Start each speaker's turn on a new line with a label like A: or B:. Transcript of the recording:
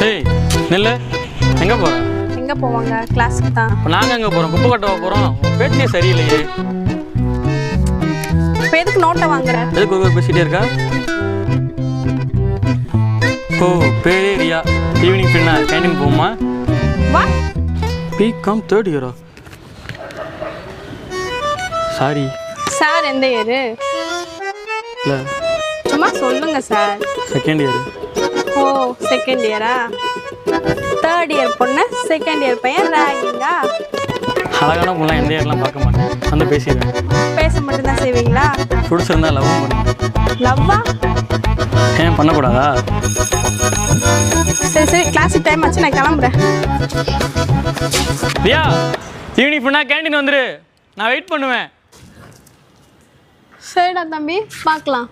A: ஏய் நெல்லு எங்கே போகிற?
B: எங்கே போவாங்க? கிளாஸுக்கு தான்.
A: இப்போ நாங்கள் எங்கே போகிறோம்? குப்பை கட்ட போகிறோம். பேச்சே சரியில்லையே.
B: இப்போ எதுக்கு நோட்டை வாங்குற?
A: எதுக்கு ஒரு பேசிகிட்டே இருக்கா? ஓ பேரே ரியா. ஈவினிங் ஃப்ரெண்டா கேண்டீன் போகுமா?
B: வா.
A: பிகாம் தேர்ட் இயரா? சாரி
B: சார் எந்த இயரு?
A: இல்லை
B: சும்மா சொல்லுங்க சார்.
A: Second year.
B: ஓ செகண்ட் இயரா? தேர்ட் இயர் பொண்ணு செகண்ட் இயர் பையன் ராகிங்கா?
A: அழகான பொண்ணெலாம் எந்த இயர்லாம் பார்க்க மாட்டேன். வந்து பேசிடுவேன்.
B: பேச மட்டும்தான் செய்வீங்களா?
A: பிடிச்சிருந்தா லவ் பண்ணுவேன்.
B: லவ்வா?
A: ஏன் பண்ணக்கூடாதா?
B: சரி சரி கிளாஸுக்கு டைம் ஆச்சு, நான் கிளம்புறேன்.
A: ரியா ஈவினிங் ஃப்ரெண்டா கேண்டீன் வந்துரு. நான் வெயிட் பண்ணுவேன்.
B: சரிடா தம்பி, பார்க்கலாம்.